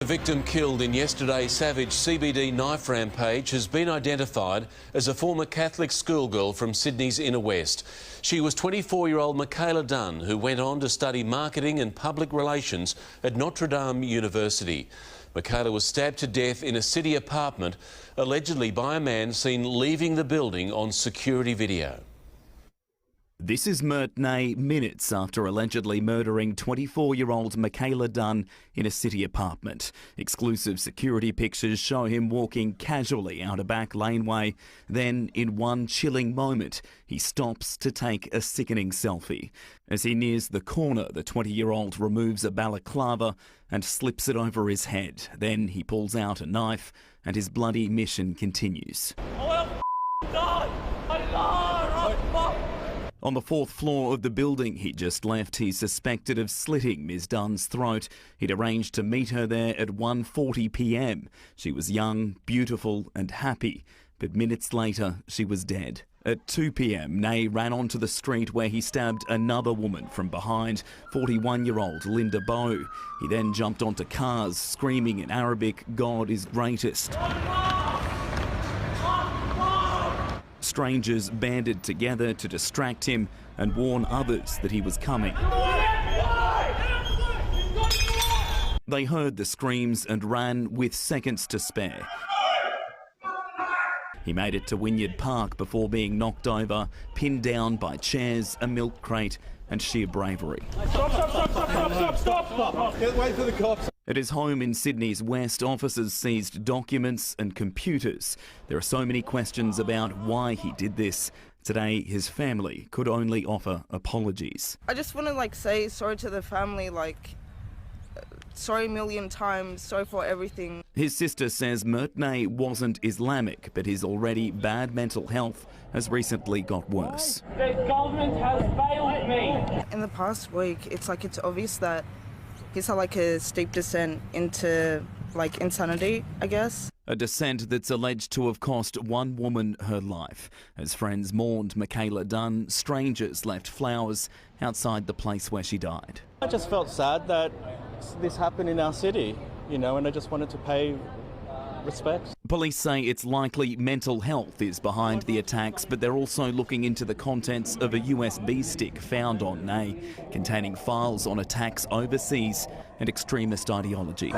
The victim killed in yesterday's savage CBD knife rampage has been identified as a former Catholic schoolgirl from Sydney's inner west. She was 24-year-old Michaela Dunn, who went on to study marketing and public relations at Notre Dame University. Michaela was stabbed to death in a city apartment, allegedly by a man seen leaving the building on security video. This is Myrtney minutes after allegedly murdering 24-year-old Michaela Dunn in a city apartment. Exclusive security pictures show him walking casually out a back laneway. Then, in one chilling moment, he stops to take a sickening selfie. As he nears the corner, the 20-year-old removes a balaclava and slips it over his head. Then he pulls out a knife and his bloody mission continues. On the fourth floor of the building he just left, he's suspected of slitting Ms Dunn's throat. He'd arranged to meet her there at 1:40 p.m. She was young, beautiful and happy, but minutes later she was dead. At 2 p.m, Ney ran onto the street where he stabbed another woman from behind, 41-year-old Linda Bow. He then jumped onto cars, screaming in Arabic, "God is greatest." Strangers banded together to distract him and warn others that he was coming. They heard the screams and ran with seconds to spare. He made it to Wynyard Park before being knocked over, pinned down by chairs, a milk crate and sheer bravery. Stop! Wait for the cops. At his home in Sydney's west, officers seized documents and computers. There are so many questions about why he did this. Today, his family could only offer apologies. I just want to say sorry to the family, sorry a million times, sorry for everything. His sister says Myrtney wasn't Islamic, but his already bad mental health has recently got worse. The government has failed me. In the past week, it's obvious that he's had a steep descent into insanity, I guess. A descent that's alleged to have cost one woman her life. As friends mourned Michaela Dunn, strangers left flowers outside the place where she died. I just felt sad that this happened in our city, and I just wanted to pay respect. Police say it's likely mental health is behind the attacks, but they're also looking into the contents of a USB stick found on Ney, containing files on attacks overseas and extremist ideology.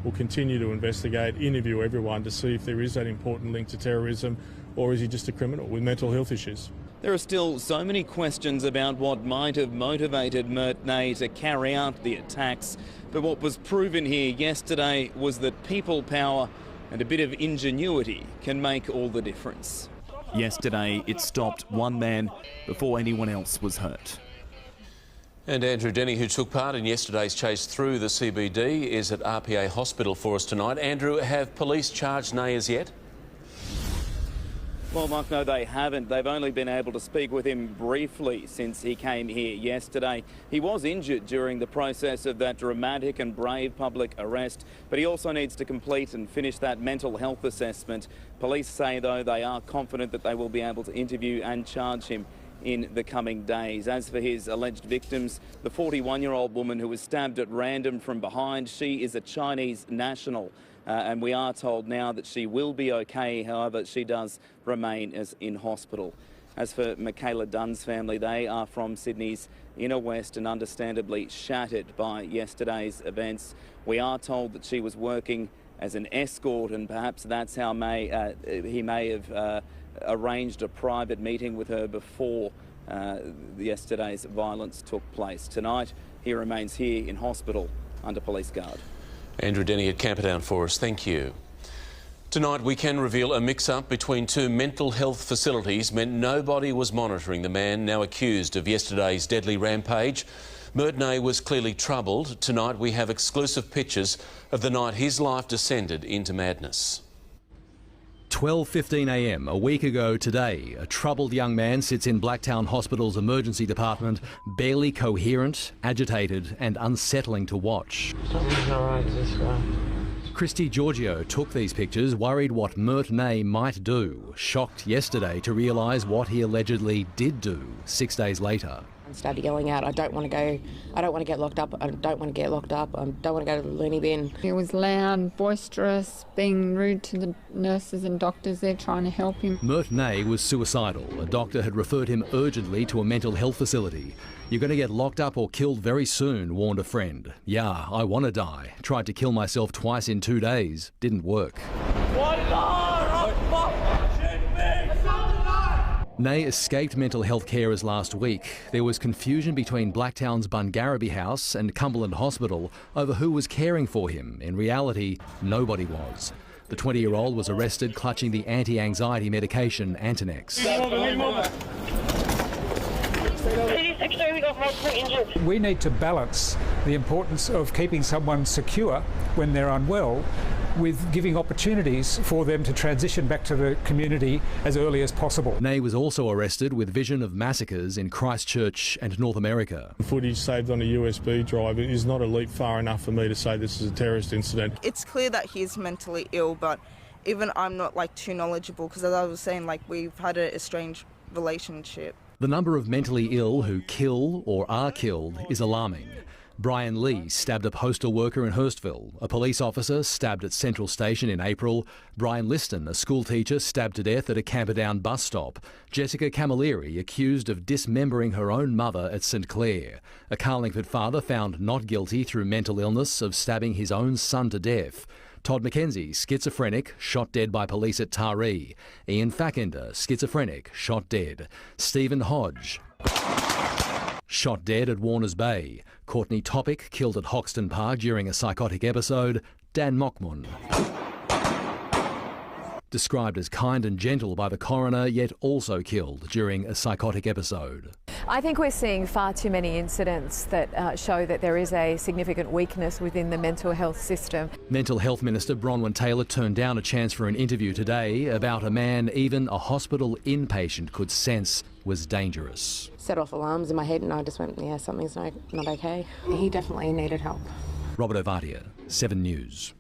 We'll continue to investigate, interview everyone to see if there is that important link to terrorism, or is he just a criminal with mental health issues. There are still so many questions about what might have motivated Myrtney to carry out the attacks, but what was proven here yesterday was that people power and a bit of ingenuity can make all the difference. Yesterday it stopped one man before anyone else was hurt. And Andrew Denny, who took part in yesterday's chase through the CBD, is at RPA Hospital for us tonight. Andrew, have police charged Ney as yet? Well, Mark, no, they haven't. They've only been able to speak with him briefly since he came here yesterday. He was injured during the process of that dramatic and brave public arrest, but he also needs to complete and finish that mental health assessment. Police say, though, they are confident that they will be able to interview and charge him in the coming days. As for his alleged victims, the 41-year-old woman who was stabbed at random from behind, she is a Chinese national. And we are told now that she will be okay, however, she does remain in hospital. As for Michaela Dunn's family, they are from Sydney's inner west and understandably shattered by yesterday's events. We are told that she was working as an escort, and perhaps that's how he may have arranged a private meeting with her before yesterday's violence took place. Tonight, he remains here in hospital under police guard. Andrew Denny at Camperdown for us. Thank you. Tonight we can reveal a mix-up between two mental health facilities meant nobody was monitoring the man now accused of yesterday's deadly rampage. Myrtney was clearly troubled. Tonight we have exclusive pictures of the night his life descended into madness. 12:15 a.m. a week ago today, a troubled young man sits in Blacktown Hospital's emergency department, barely coherent, agitated and unsettling to watch. Something's not right this guy. Christy Giorgio took these pictures, worried what Myrtney might do, shocked yesterday to realise what he allegedly did do 6 days later. started yelling out, I don't want to get locked up, I don't want to get locked up, I don't want to go to the loony bin. He was loud, boisterous, being rude to the nurses and doctors there trying to help him. Mert Ney was suicidal. A doctor had referred him urgently to a mental health facility. You're going to get locked up or killed very soon, warned a friend. Yeah, I want to die. Tried to kill myself twice in 2 days. Didn't work. Ney escaped mental health carers last week. There was confusion between Blacktown's Bungarraby House and Cumberland Hospital over who was caring for him. In reality, nobody was. The 20-year-old was arrested clutching the anti-anxiety medication Antonex. We need to balance the importance of keeping someone secure when they're unwell with giving opportunities for them to transition back to the community as early as possible. Ney was also arrested with vision of massacres in Christchurch and North America. Footage saved on a USB drive is not a leap far enough for me to say this is a terrorist incident. It's clear that he's mentally ill, but even I'm not too knowledgeable because, as I was saying, we've had a estranged relationship. The number of mentally ill who kill or are killed is alarming. Brian Lee stabbed a postal worker in Hurstville. A police officer stabbed at Central Station in April. Brian Liston, a school teacher, stabbed to death at a Camperdown bus stop. Jessica Camilleri accused of dismembering her own mother at St Clair. A Carlingford father found not guilty through mental illness of stabbing his own son to death. Todd McKenzie, schizophrenic, shot dead by police at Taree. Ian Fackender, schizophrenic, shot dead. Stephen Hodge, shot dead at Warners Bay. Courtney Topic, killed at Hoxton Park during a psychotic episode. Dan Mockmun, described as kind and gentle by the coroner, yet also killed during a psychotic episode. I think we're seeing far too many incidents that show that there is a significant weakness within the mental health system. Mental Health Minister Bronwyn Taylor turned down a chance for an interview today about a man even a hospital inpatient could sense was dangerous. Set off alarms in my head and I just went, yeah, something's not okay. He definitely needed help. Robert Ovadia, 7 News.